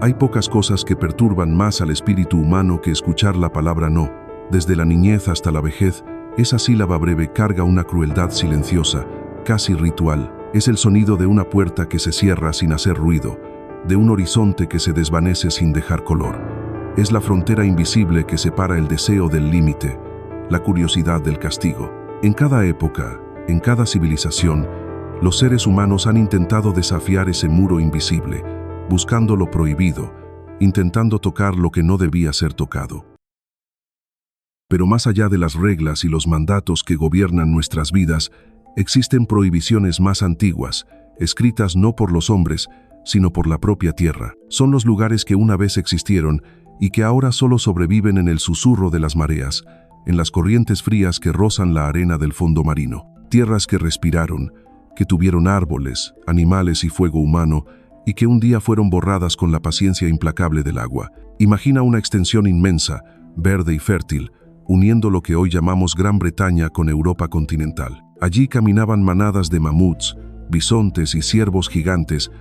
Hay pocas cosas que perturban más al espíritu humano que escuchar la palabra no. Desde la niñez hasta la vejez, esa sílaba breve carga una crueldad silenciosa, casi ritual. Es el sonido de una puerta que se cierra sin hacer ruido, de un horizonte que se desvanece sin dejar color. Es la frontera invisible que separa el deseo del límite, la curiosidad del castigo. En cada época, en cada civilización, los seres humanos han intentado desafiar ese muro invisible, buscando lo prohibido, intentando tocar lo que no debía ser tocado. Pero más allá de las reglas y los mandatos que gobiernan nuestras vidas, existen prohibiciones más antiguas, escritas no por los hombres, sino por la propia tierra. Son los lugares que una vez existieron y que ahora solo sobreviven en el susurro de las mareas, en las corrientes frías que rozan la arena del fondo marino. Tierras que respiraron, que tuvieron árboles, animales y fuego humano, y que un día fueron borradas con la paciencia implacable del agua. Imagina una extensión inmensa, verde y fértil, uniendo lo que hoy llamamos Gran Bretaña con Europa continental. Allí caminaban manadas de mamuts, bisontes y ciervos gigantes.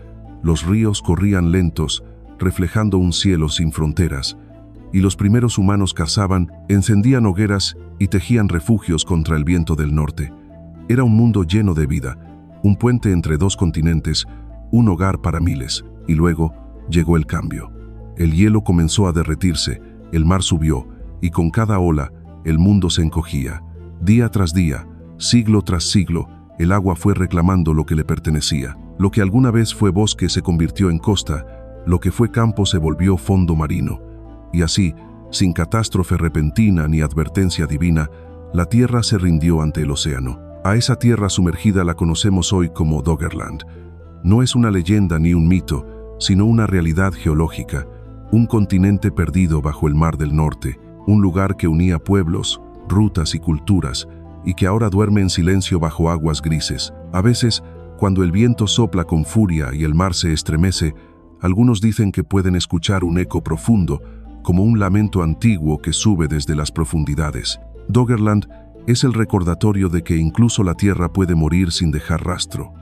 Los ríos corrían lentos, reflejando un cielo sin fronteras, y los primeros humanos cazaban, encendían hogueras y tejían refugios contra el viento del norte. Era un mundo lleno de vida, un puente entre dos continentes, un hogar para miles. Y luego llegó el cambio. El hielo comenzó a derretirse, el mar subió, y con cada ola, el mundo se encogía. Día tras día, siglo tras siglo, el agua fue reclamando lo que le pertenecía. Lo que alguna vez fue bosque se convirtió en costa, lo que fue campo se volvió fondo marino. Y así, sin catástrofe repentina ni advertencia divina, la tierra se rindió ante el océano. A esa tierra sumergida la conocemos hoy como Doggerland. No es una leyenda ni un mito, sino una realidad geológica, un continente perdido bajo el Mar del Norte, un lugar que unía pueblos, rutas y culturas, y que ahora duerme en silencio bajo aguas grises. A veces, cuando el viento sopla con furia y el mar se estremece, algunos dicen que pueden escuchar un eco profundo, como un lamento antiguo que sube desde las profundidades. Doggerland es el recordatorio de que incluso la tierra puede morir sin dejar rastro,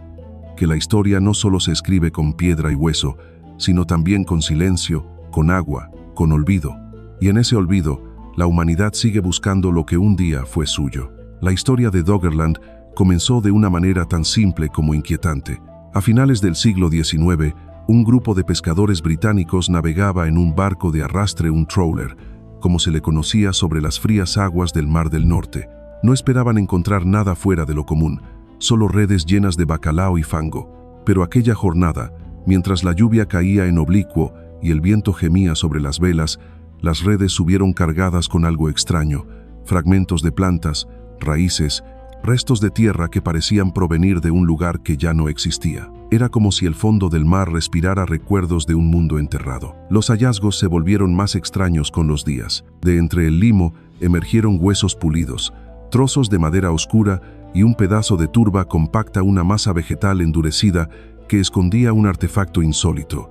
que la historia no solo se escribe con piedra y hueso, sino también con silencio, con agua, con olvido. Y en ese olvido, la humanidad sigue buscando lo que un día fue suyo. La historia de Doggerland comenzó de una manera tan simple como inquietante. A finales del siglo XIX, un grupo de pescadores británicos navegaba en un barco de arrastre, un trawler, como se le conocía, sobre las frías aguas del Mar del Norte. No esperaban encontrar nada fuera de lo común, solo redes llenas de bacalao y fango. Pero aquella jornada, mientras la lluvia caía en oblicuo y el viento gemía sobre las velas, las redes subieron cargadas con algo extraño, fragmentos de plantas, raíces, restos de tierra que parecían provenir de un lugar que ya no existía. Era como si el fondo del mar respirara recuerdos de un mundo enterrado. Los hallazgos se volvieron más extraños con los días. De entre el limo emergieron huesos pulidos, trozos de madera oscura y un pedazo de turba compacta, una masa vegetal endurecida que escondía un artefacto insólito,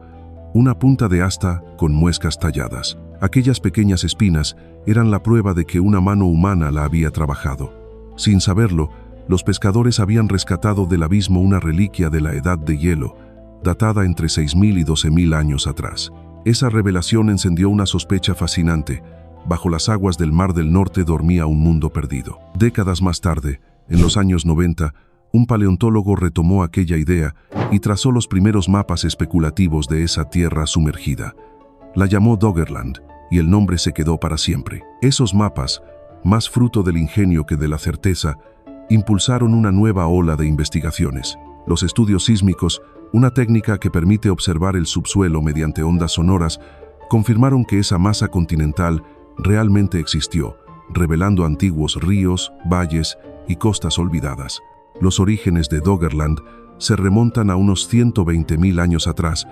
una punta de asta con muescas talladas. Aquellas pequeñas espinas eran la prueba de que una mano humana la había trabajado. Sin saberlo, los pescadores habían rescatado del abismo una reliquia de la Edad de Hielo, datada entre 6.000 y 12.000 años atrás. Esa revelación encendió una sospecha fascinante. Bajo las aguas del Mar del Norte dormía un mundo perdido. Décadas más tarde, en los años 90, un paleontólogo retomó aquella idea y trazó los primeros mapas especulativos de esa tierra sumergida. La llamó Doggerland, y el nombre se quedó para siempre. Esos mapas, más fruto del ingenio que de la certeza, impulsaron una nueva ola de investigaciones. Los estudios sísmicos, una técnica que permite observar el subsuelo mediante ondas sonoras, confirmaron que esa masa continental realmente existió, revelando antiguos ríos, valles y costas olvidadas. Los orígenes de Doggerland se remontan a unos 120.000 años atrás,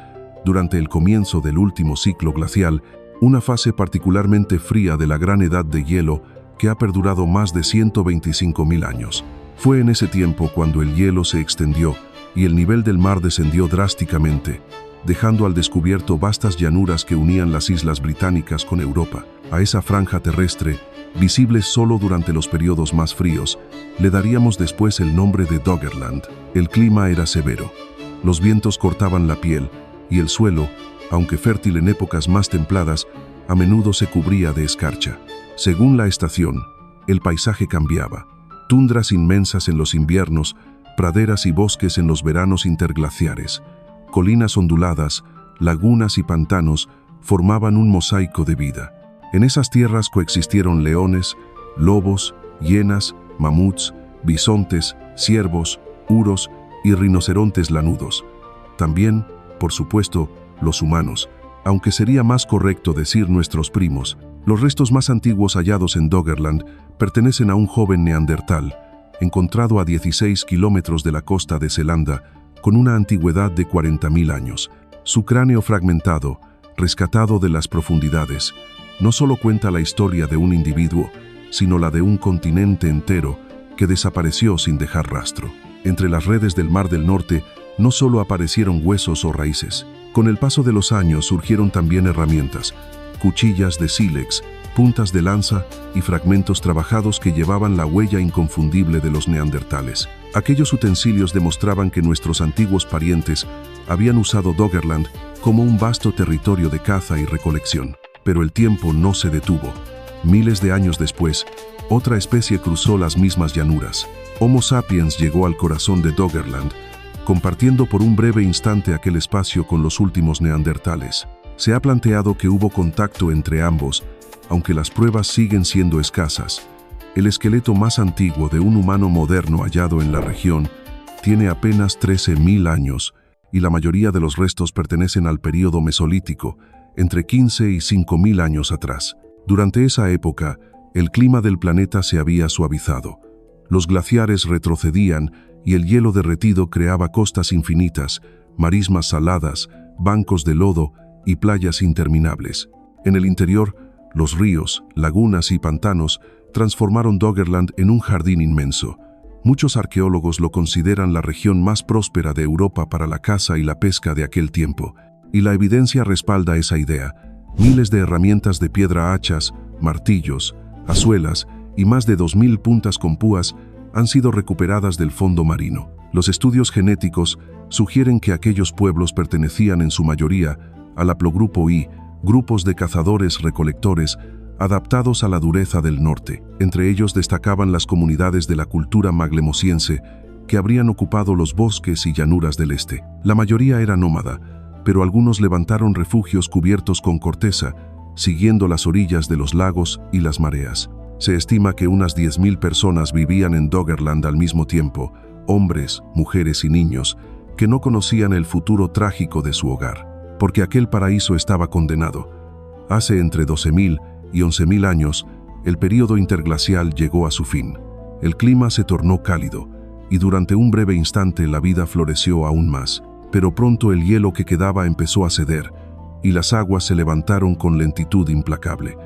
durante el comienzo del último ciclo glacial, una fase particularmente fría de la Gran Edad de Hielo que ha perdurado más de 125.000 años. Fue en ese tiempo cuando el hielo se extendió y el nivel del mar descendió drásticamente, dejando al descubierto vastas llanuras que unían las islas británicas con Europa. A esa franja terrestre, visible solo durante los periodos más fríos, le daríamos después el nombre de Doggerland. El clima era severo. Los vientos cortaban la piel y el suelo, aunque fértil en épocas más templadas, a menudo se cubría de escarcha. Según la estación, el paisaje cambiaba. Tundras inmensas en los inviernos, praderas y bosques en los veranos interglaciares, colinas onduladas, lagunas y pantanos formaban un mosaico de vida. En esas tierras coexistieron leones, lobos, hienas, mamuts, bisontes, ciervos, uros y rinocerontes lanudos. También, por supuesto, los humanos, aunque sería más correcto decir nuestros primos. Los restos más antiguos hallados en Doggerland pertenecen a un joven neandertal, encontrado a 16 kilómetros de la costa de Zelanda, con una antigüedad de 40.000 años. Su cráneo fragmentado, rescatado de las profundidades, no solo cuenta la historia de un individuo, sino la de un continente entero que desapareció sin dejar rastro. Entre las redes del Mar del Norte no solo aparecieron huesos o raíces. Con el paso de los años surgieron también herramientas, cuchillas de sílex, puntas de lanza y fragmentos trabajados que llevaban la huella inconfundible de los neandertales. Aquellos utensilios demostraban que nuestros antiguos parientes habían usado Doggerland como un vasto territorio de caza y recolección. Pero el tiempo no se detuvo. Miles de años después, otra especie cruzó las mismas llanuras. Homo sapiens llegó al corazón de Doggerland, compartiendo por un breve instante aquel espacio con los últimos neandertales. Se ha planteado que hubo contacto entre ambos, aunque las pruebas siguen siendo escasas. El esqueleto más antiguo de un humano moderno hallado en la región tiene apenas 13.000 años y la mayoría de los restos pertenecen al período mesolítico, entre 15 y 5.000 años atrás. Durante esa época, el clima del planeta se había suavizado. Los glaciares retrocedían y el hielo derretido creaba costas infinitas, marismas saladas, bancos de lodo y playas interminables. En el interior, los ríos, lagunas y pantanos transformaron Doggerland en un jardín inmenso. Muchos arqueólogos lo consideran la región más próspera de Europa para la caza y la pesca de aquel tiempo, y la evidencia respalda esa idea. Miles de herramientas de piedra, hachas, martillos, azuelas y más de 2.000 puntas con púas han sido recuperadas del fondo marino. Los estudios genéticos sugieren que aquellos pueblos pertenecían en su mayoría al haplogrupo I, grupos de cazadores-recolectores adaptados a la dureza del norte. Entre ellos destacaban las comunidades de la cultura maglemosiense que habrían ocupado los bosques y llanuras del este. La mayoría era nómada, pero algunos levantaron refugios cubiertos con corteza, siguiendo las orillas de los lagos y las mareas. Se estima que unas 10.000 personas vivían en Doggerland al mismo tiempo, hombres, mujeres y niños, que no conocían el futuro trágico de su hogar, porque aquel paraíso estaba condenado. Hace entre 12.000 y 11.000 años, el período interglacial llegó a su fin. El clima se tornó cálido, y durante un breve instante la vida floreció aún más. Pero pronto el hielo que quedaba empezó a ceder, y las aguas se levantaron con lentitud implacable.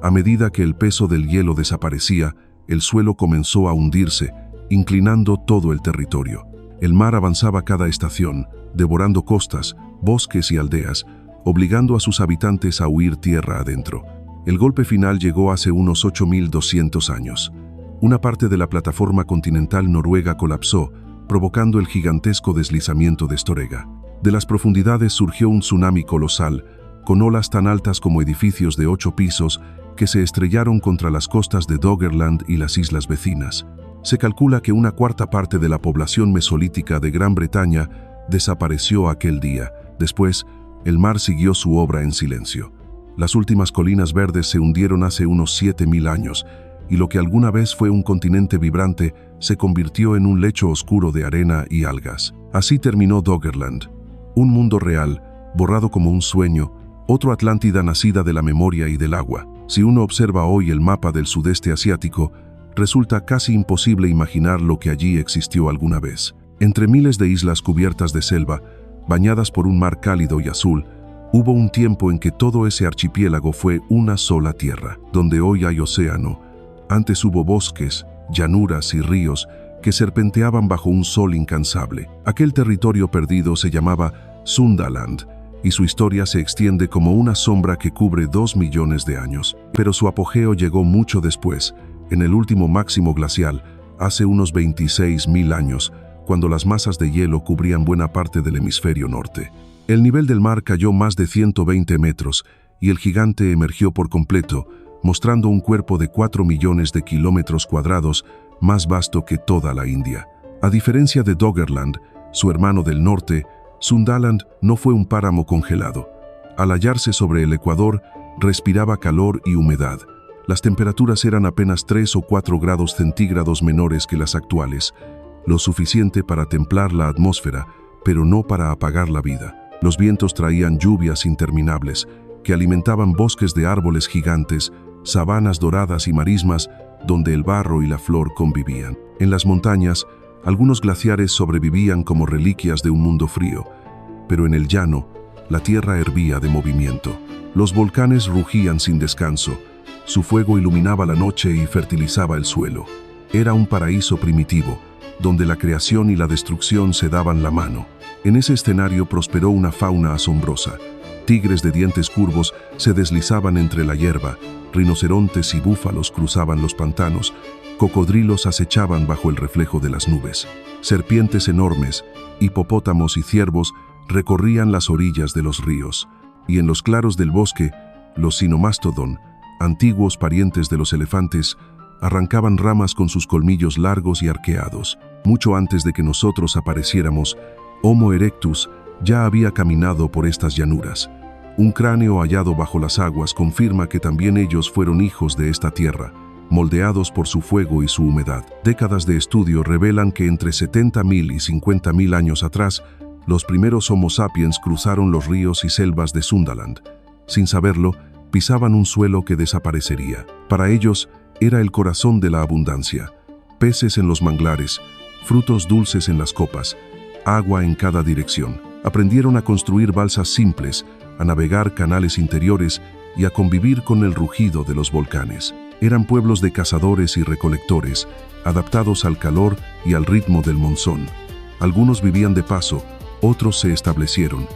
A medida que el peso del hielo desaparecía, el suelo comenzó a hundirse, inclinando todo el territorio. El mar avanzaba cada estación, devorando costas, bosques y aldeas, obligando a sus habitantes a huir tierra adentro. El golpe final llegó hace unos 8.200 años. Una parte de la plataforma continental noruega colapsó, provocando el gigantesco deslizamiento de Storega. De las profundidades surgió un tsunami colosal, con olas tan altas como edificios de 8 pisos que se estrellaron contra las costas de Doggerland y las islas vecinas. Se calcula que una cuarta parte de la población mesolítica de Gran Bretaña desapareció aquel día. Después, el mar siguió su obra en silencio. Las últimas colinas verdes se hundieron hace unos 7.000 años, y lo que alguna vez fue un continente vibrante se convirtió en un lecho oscuro de arena y algas. Así terminó Doggerland, un mundo real, borrado como un sueño, otro Atlántida nacida de la memoria y del agua. Si uno observa hoy el mapa del sudeste asiático, resulta casi imposible imaginar lo que allí existió alguna vez. Entre miles de islas cubiertas de selva, bañadas por un mar cálido y azul, hubo un tiempo en que todo ese archipiélago fue una sola tierra, donde hoy hay océano. Antes hubo bosques, llanuras y ríos que serpenteaban bajo un sol incansable. Aquel territorio perdido se llamaba Sundaland, y su historia se extiende como una sombra que cubre 2 millones de años. Pero su apogeo llegó mucho después, en el último máximo glacial, hace unos 26.000 años, cuando las masas de hielo cubrían buena parte del hemisferio norte. El nivel del mar cayó más de 120 metros y el gigante emergió por completo, mostrando un cuerpo de 4 millones de kilómetros cuadrados, más vasto que toda la India. A diferencia de Doggerland, su hermano del norte, Sundaland no fue un páramo congelado. Al hallarse sobre el ecuador, respiraba calor y humedad. Las temperaturas eran apenas 3 o 4 grados centígrados menores que las actuales, lo suficiente para templar la atmósfera, pero no para apagar la vida. Los vientos traían lluvias interminables, que alimentaban bosques de árboles gigantes, sabanas doradas y marismas, donde el barro y la flor convivían. En las montañas, algunos glaciares sobrevivían como reliquias de un mundo frío, pero en el llano, la tierra hervía de movimiento. Los volcanes rugían sin descanso, su fuego iluminaba la noche y fertilizaba el suelo. Era un paraíso primitivo, donde la creación y la destrucción se daban la mano. En ese escenario prosperó una fauna asombrosa. Tigres de dientes curvos se deslizaban entre la hierba, rinocerontes y búfalos cruzaban los pantanos, cocodrilos acechaban bajo el reflejo de las nubes. Serpientes enormes, hipopótamos y ciervos recorrían las orillas de los ríos. Y en los claros del bosque, los Sinomastodon, antiguos parientes de los elefantes, arrancaban ramas con sus colmillos largos y arqueados. Mucho antes de que nosotros apareciéramos, Homo erectus ya había caminado por estas llanuras. Un cráneo hallado bajo las aguas confirma que también ellos fueron hijos de esta tierra, moldeados por su fuego y su humedad. Décadas de estudio revelan que entre 70.000 y 50.000 años atrás, los primeros Homo sapiens cruzaron los ríos y selvas de Sundaland. Sin saberlo, pisaban un suelo que desaparecería. Para ellos, era el corazón de la abundancia. Peces en los manglares, frutos dulces en las copas, agua en cada dirección. Aprendieron a construir balsas simples, a navegar canales interiores y a convivir con el rugido de los volcanes. Eran pueblos de cazadores y recolectores, adaptados al calor y al ritmo del monzón. Algunos vivían de paso, otros se establecieron,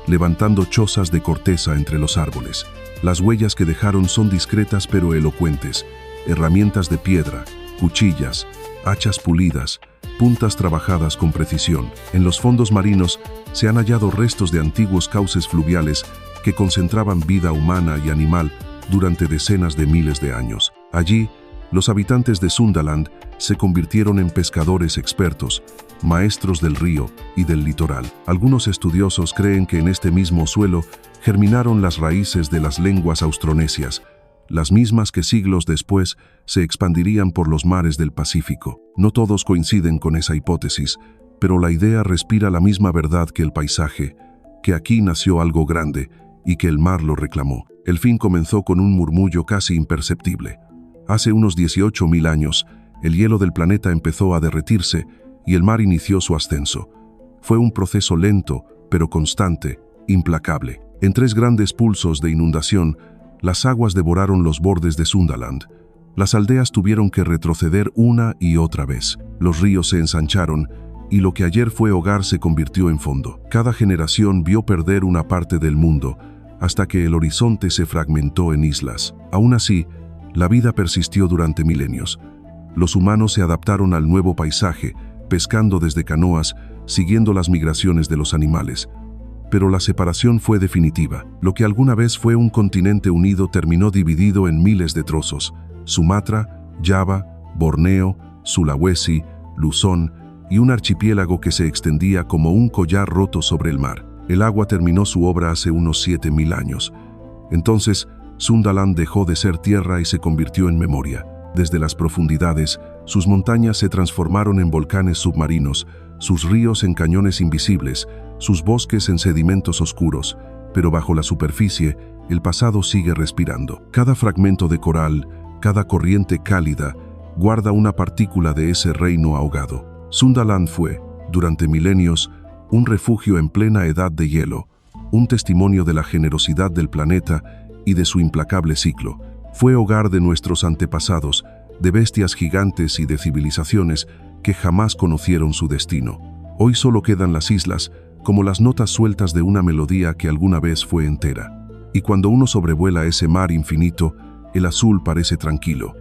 levantando chozas de corteza entre los árboles. Las huellas que dejaron son discretas pero elocuentes. Herramientas de piedra, cuchillas, hachas pulidas, puntas trabajadas con precisión. En los fondos marinos se han hallado restos de antiguos cauces fluviales que concentraban vida humana y animal durante decenas de miles de años. Allí, los habitantes de Sundaland se convirtieron en pescadores expertos, maestros del río y del litoral. Algunos estudiosos creen que en este mismo suelo germinaron las raíces de las lenguas austronesias, las mismas que siglos después se expandirían por los mares del Pacífico. No todos coinciden con esa hipótesis, pero la idea respira la misma verdad que el paisaje, que aquí nació algo grande y que el mar lo reclamó. El fin comenzó con un murmullo casi imperceptible. Hace unos 18.000 años, el hielo del planeta empezó a derretirse y el mar inició su ascenso. Fue un proceso lento, pero constante, implacable. En 3 grandes pulsos de inundación, las aguas devoraron los bordes de Sundaland. Las aldeas tuvieron que retroceder una y otra vez. Los ríos se ensancharon y lo que ayer fue hogar se convirtió en fondo. Cada generación vio perder una parte del mundo, hasta que el horizonte se fragmentó en islas. Aún así, la vida persistió durante milenios. Los humanos se adaptaron al nuevo paisaje, pescando desde canoas, siguiendo las migraciones de los animales. Pero la separación fue definitiva. Lo que alguna vez fue un continente unido terminó dividido en miles de trozos. Sumatra, Java, Borneo, Sulawesi, Luzón y un archipiélago que se extendía como un collar roto sobre el mar. El agua terminó su obra hace unos 7.000 años. Entonces, Sundaland dejó de ser tierra y se convirtió en memoria. Desde las profundidades, sus montañas se transformaron en volcanes submarinos, sus ríos en cañones invisibles, sus bosques en sedimentos oscuros, pero bajo la superficie, el pasado sigue respirando. Cada fragmento de coral, cada corriente cálida, guarda una partícula de ese reino ahogado. Sundaland fue, durante milenios, un refugio en plena edad de hielo, un testimonio de la generosidad del planeta y de su implacable ciclo. Fue hogar de nuestros antepasados, de bestias gigantes y de civilizaciones que jamás conocieron su destino. Hoy solo quedan las islas, como las notas sueltas de una melodía que alguna vez fue entera. Y cuando uno sobrevuela ese mar infinito, el azul parece tranquilo.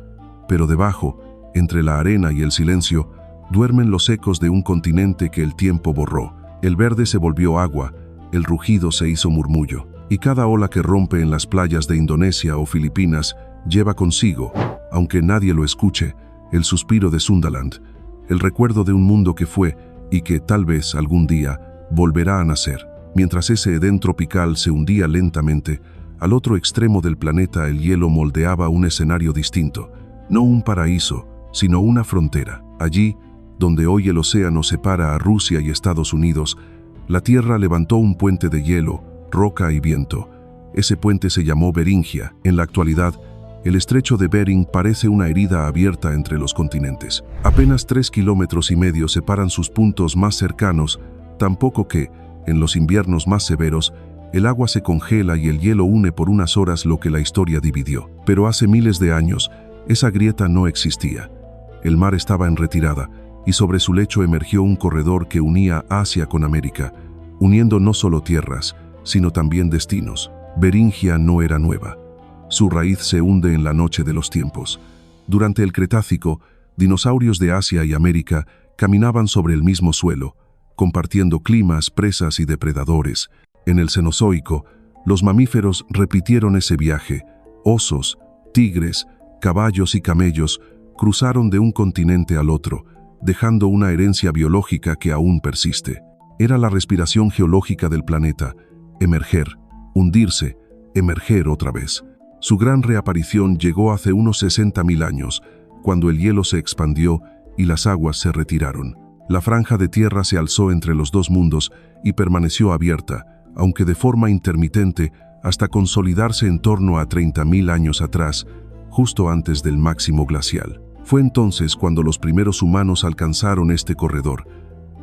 Pero debajo, entre la arena y el silencio, duermen los ecos de un continente que el tiempo borró. El verde se volvió agua, el rugido se hizo murmullo, y cada ola que rompe en las playas de Indonesia o Filipinas lleva consigo, aunque nadie lo escuche, el suspiro de Sundaland, el recuerdo de un mundo que fue y que, tal vez algún día, volverá a nacer. Mientras ese Edén tropical se hundía lentamente, al otro extremo del planeta el hielo moldeaba un escenario distinto, no un paraíso, sino una frontera. Allí, donde hoy el océano separa a Rusia y Estados Unidos, la Tierra levantó un puente de hielo, roca y viento. Ese puente se llamó Beringia. En la actualidad, el estrecho de Bering parece una herida abierta entre los continentes. Apenas 3,5 kilómetros separan sus puntos más cercanos, tan poco que, en los inviernos más severos, el agua se congela y el hielo une por unas horas lo que la historia dividió. Pero hace miles de años, esa grieta no existía. El mar estaba en retirada, y sobre su lecho emergió un corredor que unía Asia con América, uniendo no solo tierras, sino también destinos. Beringia no era nueva. Su raíz se hunde en la noche de los tiempos. Durante el Cretácico, dinosaurios de Asia y América caminaban sobre el mismo suelo, compartiendo climas, presas y depredadores. En el Cenozoico, los mamíferos repitieron ese viaje. Osos, tigres, caballos y camellos cruzaron de un continente al otro, dejando una herencia biológica que aún persiste. Era la respiración geológica del planeta: emerger, hundirse, emerger otra vez. Su gran reaparición llegó hace unos 60.000 años, cuando el hielo se expandió y las aguas se retiraron. La franja de tierra se alzó entre los dos mundos y permaneció abierta, aunque de forma intermitente, hasta consolidarse en torno a 30.000 años atrás, justo antes del máximo glacial. Fue entonces cuando los primeros humanos alcanzaron este corredor.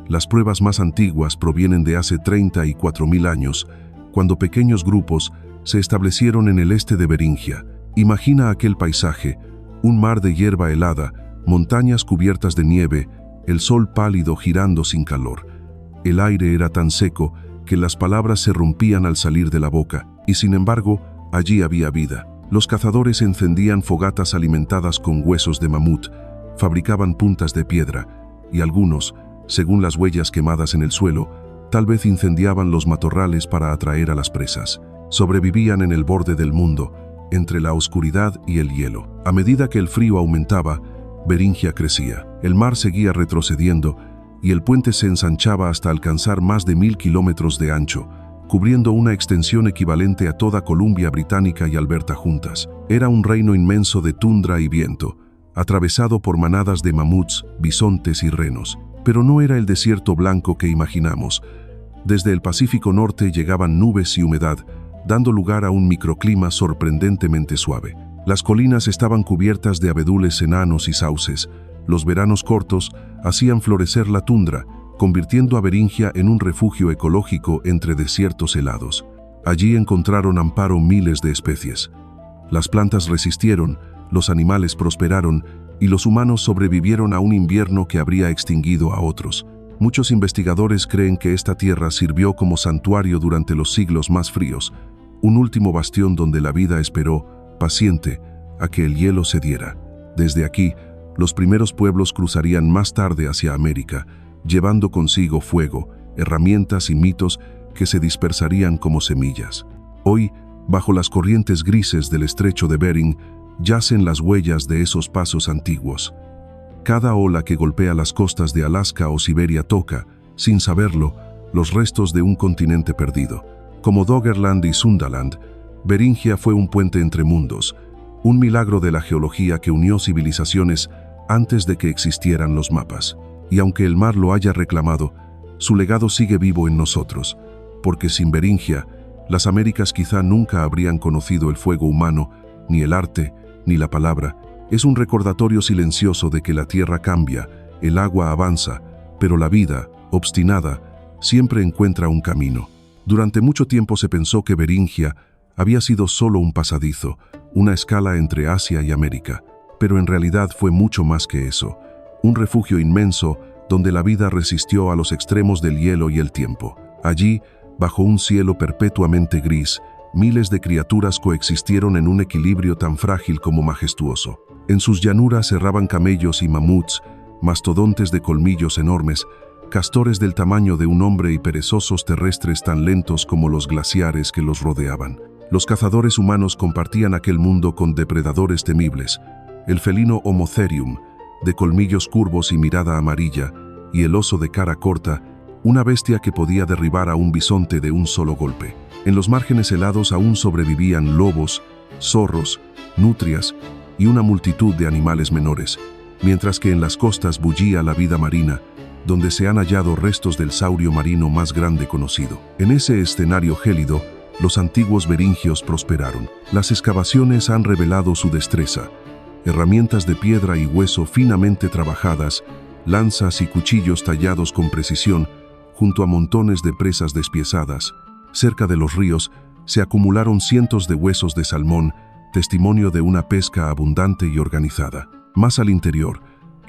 Las pruebas más antiguas provienen de hace 34.000 años, cuando pequeños grupos se establecieron en el este de Beringia. Imagina aquel paisaje: un mar de hierba helada, montañas cubiertas de nieve, el sol pálido girando sin calor. El aire era tan seco que las palabras se rompían al salir de la boca, y sin embargo, allí había vida. Los cazadores encendían fogatas alimentadas con huesos de mamut, fabricaban puntas de piedra, y algunos, según las huellas quemadas en el suelo, tal vez incendiaban los matorrales para atraer a las presas. Sobrevivían en el borde del mundo, entre la oscuridad y el hielo. A medida que el frío aumentaba, Beringia crecía. El mar seguía retrocediendo y el puente se ensanchaba hasta alcanzar más de 1.000 kilómetros de ancho, cubriendo una extensión equivalente a toda Columbia Británica y Alberta juntas. Era un reino inmenso de tundra y viento, atravesado por manadas de mamuts, bisontes y renos. Pero no era el desierto blanco que imaginamos. Desde el Pacífico Norte llegaban nubes y humedad, dando lugar a un microclima sorprendentemente suave. Las colinas estaban cubiertas de abedules enanos y sauces. Los veranos cortos hacían florecer la tundra, convirtiendo a Beringia en un refugio ecológico entre desiertos helados. Allí encontraron amparo miles de especies. Las plantas resistieron, los animales prosperaron y los humanos sobrevivieron a un invierno que habría extinguido a otros. Muchos investigadores creen que esta tierra sirvió como santuario durante los siglos más fríos, un último bastión donde la vida esperó, paciente, a que el hielo cediera. Desde aquí, los primeros pueblos cruzarían más tarde hacia América, llevando consigo fuego, herramientas y mitos que se dispersarían como semillas. Hoy, bajo las corrientes grises del estrecho de Bering, yacen las huellas de esos pasos antiguos. Cada ola que golpea las costas de Alaska o Siberia toca, sin saberlo, los restos de un continente perdido. Como Doggerland y Sundaland, Beringia fue un puente entre mundos, un milagro de la geología que unió civilizaciones antes de que existieran los mapas. Y aunque el mar lo haya reclamado, su legado sigue vivo en nosotros, porque sin Beringia, las Américas quizá nunca habrían conocido el fuego humano, ni el arte, ni la palabra. Es un recordatorio silencioso de que la tierra cambia, el agua avanza, pero la vida, obstinada, siempre encuentra un camino. Durante mucho tiempo se pensó que Beringia había sido solo un pasadizo, una escala entre Asia y América, pero en realidad fue mucho más que eso, un refugio inmenso donde la vida resistió a los extremos del hielo y el tiempo. Allí, bajo un cielo perpetuamente gris, miles de criaturas coexistieron en un equilibrio tan frágil como majestuoso. En sus llanuras erraban camellos y mamuts, mastodontes de colmillos enormes, castores del tamaño de un hombre y perezosos terrestres tan lentos como los glaciares que los rodeaban. Los cazadores humanos compartían aquel mundo con depredadores temibles, el felino Homotherium, de colmillos curvos y mirada amarilla, y el oso de cara corta, una bestia que podía derribar a un bisonte de un solo golpe. En los márgenes helados aún sobrevivían lobos, zorros, nutrias y una multitud de animales menores, mientras que en las costas bullía la vida marina, donde se han hallado restos del saurio marino más grande conocido. En ese escenario gélido, los antiguos beringios prosperaron. Las excavaciones han revelado su destreza. Herramientas de piedra y hueso finamente trabajadas, lanzas y cuchillos tallados con precisión, junto a montones de presas despiezadas. Cerca de los ríos se acumularon cientos de huesos de salmón, testimonio de una pesca abundante y organizada. Más al interior,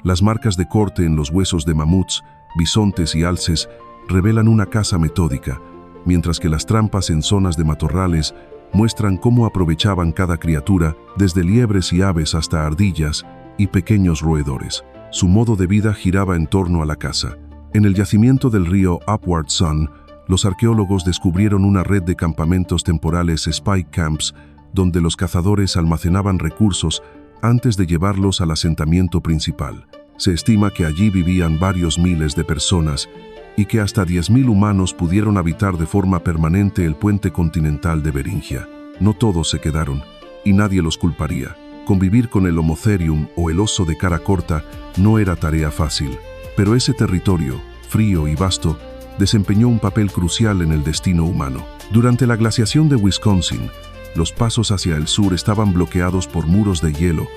las marcas de corte en los huesos de mamuts, bisontes y alces revelan una caza metódica, mientras que las trampas en zonas de matorrales muestran cómo aprovechaban cada criatura, desde liebres y aves hasta ardillas y pequeños roedores. Su modo de vida giraba en torno a la caza. En el yacimiento del río Upward Sun, los arqueólogos descubrieron una red de campamentos temporales Spike Camps, donde los cazadores almacenaban recursos antes de llevarlos al asentamiento principal. Se estima que allí vivían varios miles de personas y que hasta 10.000 humanos pudieron habitar de forma permanente el puente continental de Beringia. No todos se quedaron, y nadie los culparía. Convivir con el Homotherium o el oso de cara corta no era tarea fácil, pero ese territorio, frío y vasto, desempeñó un papel crucial en el destino humano. Durante la glaciación de Wisconsin, los pasos hacia el sur estaban bloqueados por muros de hielo,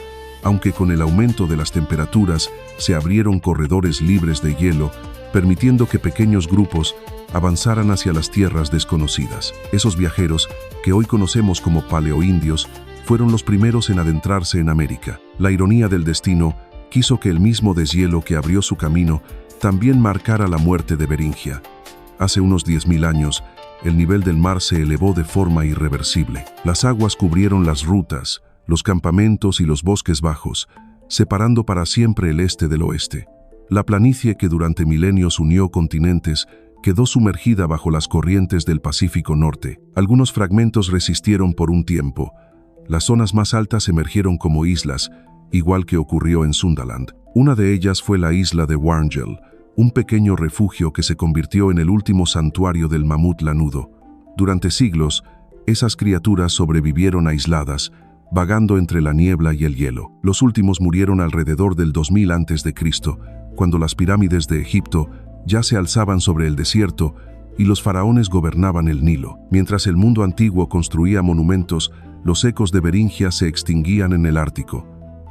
aunque con el aumento de las temperaturas se abrieron corredores libres de hielo, permitiendo que pequeños grupos avanzaran hacia las tierras desconocidas. Esos viajeros, que hoy conocemos como paleoindios, fueron los primeros en adentrarse en América. La ironía del destino quiso que el mismo deshielo que abrió su camino también marcara la muerte de Beringia. Hace unos 10.000 años, el nivel del mar se elevó de forma irreversible. Las aguas cubrieron las rutas, los campamentos y los bosques bajos, separando para siempre el este del oeste. La planicie que durante milenios unió continentes quedó sumergida bajo las corrientes del Pacífico Norte. Algunos fragmentos resistieron por un tiempo. Las zonas más altas emergieron como islas, igual que ocurrió en Sundaland. Una de ellas fue la isla de Warngel, un pequeño refugio que se convirtió en el último santuario del mamut lanudo. Durante siglos, esas criaturas sobrevivieron aisladas, vagando entre la niebla y el hielo. Los últimos murieron alrededor del 2000 a.C., cuando las pirámides de Egipto ya se alzaban sobre el desierto y los faraones gobernaban el Nilo. Mientras el mundo antiguo construía monumentos, los ecos de Beringia se extinguían en el Ártico.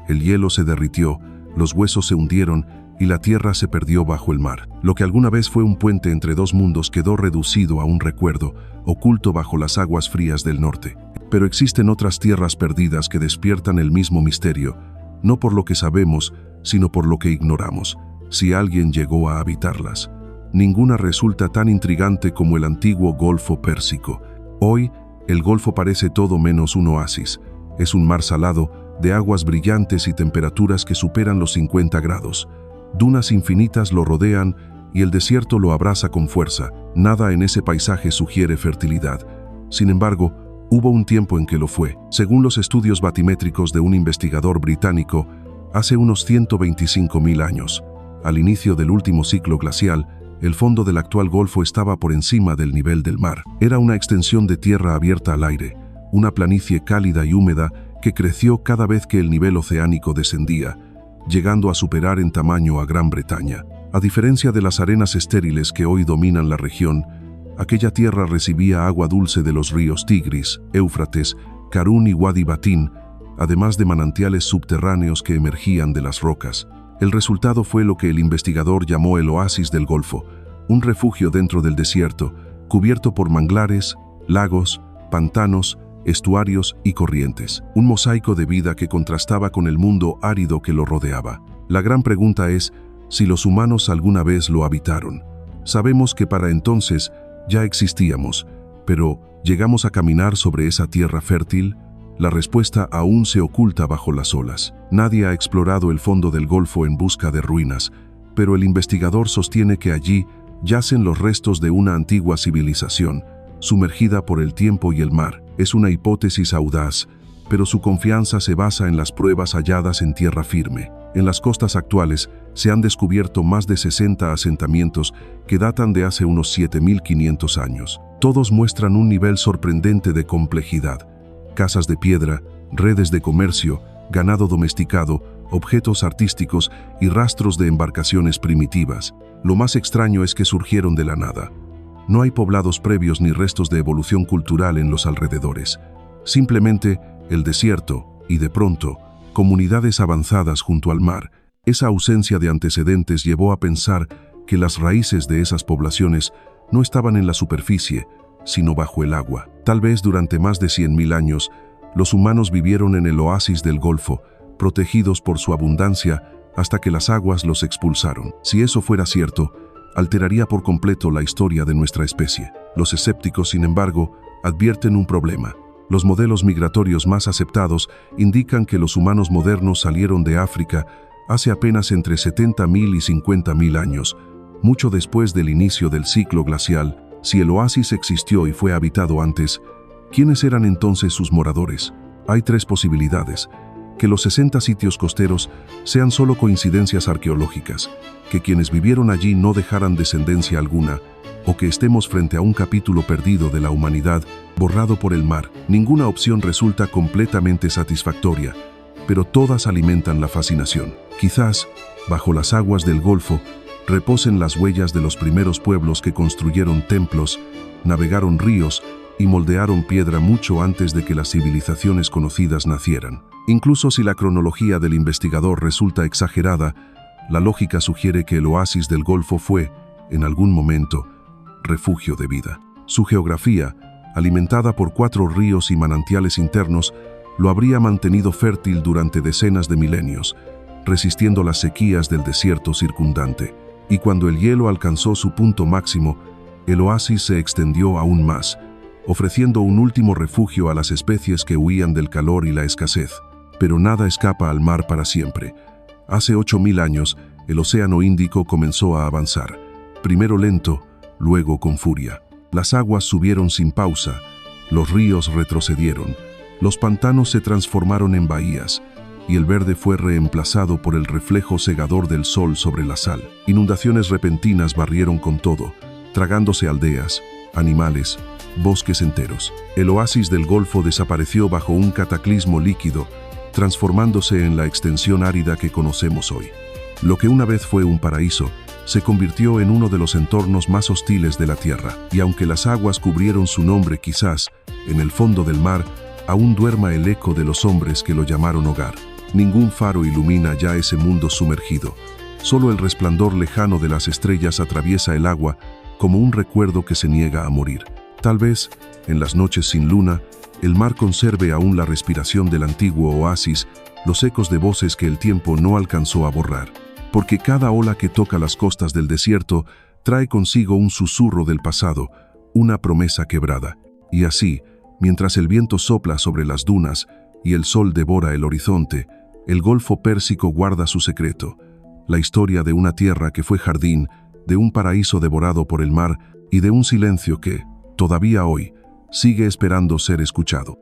El hielo se derritió, los huesos se hundieron y la tierra se perdió bajo el mar. Lo que alguna vez fue un puente entre dos mundos quedó reducido a un recuerdo, oculto bajo las aguas frías del norte. Pero existen otras tierras perdidas que despiertan el mismo misterio, no por lo que sabemos, sino por lo que ignoramos, si alguien llegó a habitarlas. Ninguna resulta tan intrigante como el antiguo Golfo Pérsico. Hoy, el Golfo parece todo menos un oasis. Es un mar salado, de aguas brillantes y temperaturas que superan los 50 grados. Dunas infinitas lo rodean y el desierto lo abraza con fuerza. Nada en ese paisaje sugiere fertilidad. Sin embargo, hubo un tiempo en que lo fue. Según los estudios batimétricos de un investigador británico, hace unos 125.000 años, al inicio del último ciclo glacial, el fondo del actual golfo estaba por encima del nivel del mar. Era una extensión de tierra abierta al aire, una planicie cálida y húmeda que creció cada vez que el nivel oceánico descendía, llegando a superar en tamaño a Gran Bretaña. A diferencia de las arenas estériles que hoy dominan la región, aquella tierra recibía agua dulce de los ríos Tigris, Éufrates, Karun y Wadi Batin, además de manantiales subterráneos que emergían de las rocas. El resultado fue lo que el investigador llamó el oasis del Golfo, un refugio dentro del desierto, cubierto por manglares, lagos, pantanos, estuarios y corrientes. Un mosaico de vida que contrastaba con el mundo árido que lo rodeaba. La gran pregunta es si los humanos alguna vez lo habitaron. Sabemos que para entonces ya existíamos, pero ¿llegamos a caminar sobre esa tierra fértil? La respuesta aún se oculta bajo las olas. Nadie ha explorado el fondo del Golfo en busca de ruinas, pero el investigador sostiene que allí yacen los restos de una antigua civilización, sumergida por el tiempo y el mar. Es una hipótesis audaz, pero su confianza se basa en las pruebas halladas en tierra firme. En las costas actuales se han descubierto más de 60 asentamientos que datan de hace unos 7.500 años. Todos muestran un nivel sorprendente de complejidad: casas de piedra, redes de comercio, ganado domesticado, objetos artísticos y rastros de embarcaciones primitivas. Lo más extraño es que surgieron de la nada. No hay poblados previos ni restos de evolución cultural en los alrededores. Simplemente el desierto y, de pronto, comunidades avanzadas junto al mar. Esa ausencia de antecedentes llevó a pensar que las raíces de esas poblaciones no estaban en la superficie, sino bajo el agua. Tal vez durante más de 100.000 años, los humanos vivieron en el oasis del Golfo, protegidos por su abundancia, hasta que las aguas los expulsaron. Si eso fuera cierto, alteraría por completo la historia de nuestra especie. Los escépticos, sin embargo, advierten un problema. Los modelos migratorios más aceptados indican que los humanos modernos salieron de África hace apenas entre 70.000 y 50.000 años, mucho después del inicio del ciclo glacial. Si el oasis existió y fue habitado antes, ¿quiénes eran entonces sus moradores? Hay tres posibilidades: que los 60 sitios costeros sean solo coincidencias arqueológicas, que quienes vivieron allí no dejaran descendencia alguna, o que estemos frente a un capítulo perdido de la humanidad, borrado por el mar. Ninguna opción resulta completamente satisfactoria, pero todas alimentan la fascinación. Quizás, bajo las aguas del Golfo, reposen las huellas de los primeros pueblos que construyeron templos, navegaron ríos y moldearon piedra mucho antes de que las civilizaciones conocidas nacieran. Incluso si la cronología del investigador resulta exagerada, la lógica sugiere que el oasis del Golfo fue, en algún momento, refugio de vida. Su geografía, alimentada por 4 ríos y manantiales internos, lo habría mantenido fértil durante decenas de milenios, resistiendo las sequías del desierto circundante. Y cuando el hielo alcanzó su punto máximo, el oasis se extendió aún más, ofreciendo un último refugio a las especies que huían del calor y la escasez. Pero nada escapa al mar para siempre. Hace 8.000 años, el Océano Índico comenzó a avanzar, primero lento, luego con furia. Las aguas subieron sin pausa, los ríos retrocedieron, los pantanos se transformaron en bahías, y el verde fue reemplazado por el reflejo cegador del sol sobre la sal. Inundaciones repentinas barrieron con todo, tragándose aldeas, animales, bosques enteros. El oasis del Golfo desapareció bajo un cataclismo líquido, transformándose en la extensión árida que conocemos hoy. Lo que una vez fue un paraíso, se convirtió en uno de los entornos más hostiles de la Tierra. Y aunque las aguas cubrieron su nombre, quizás, en el fondo del mar, aún duerma el eco de los hombres que lo llamaron hogar. Ningún faro ilumina ya ese mundo sumergido. Solo el resplandor lejano de las estrellas atraviesa el agua como un recuerdo que se niega a morir. Tal vez, en las noches sin luna, el mar conserve aún la respiración del antiguo oasis, los ecos de voces que el tiempo no alcanzó a borrar. Porque cada ola que toca las costas del desierto trae consigo un susurro del pasado, una promesa quebrada. Y así, mientras el viento sopla sobre las dunas y el sol devora el horizonte, el Golfo Pérsico guarda su secreto, la historia de una tierra que fue jardín, de un paraíso devorado por el mar y de un silencio que, todavía hoy, sigue esperando ser escuchado.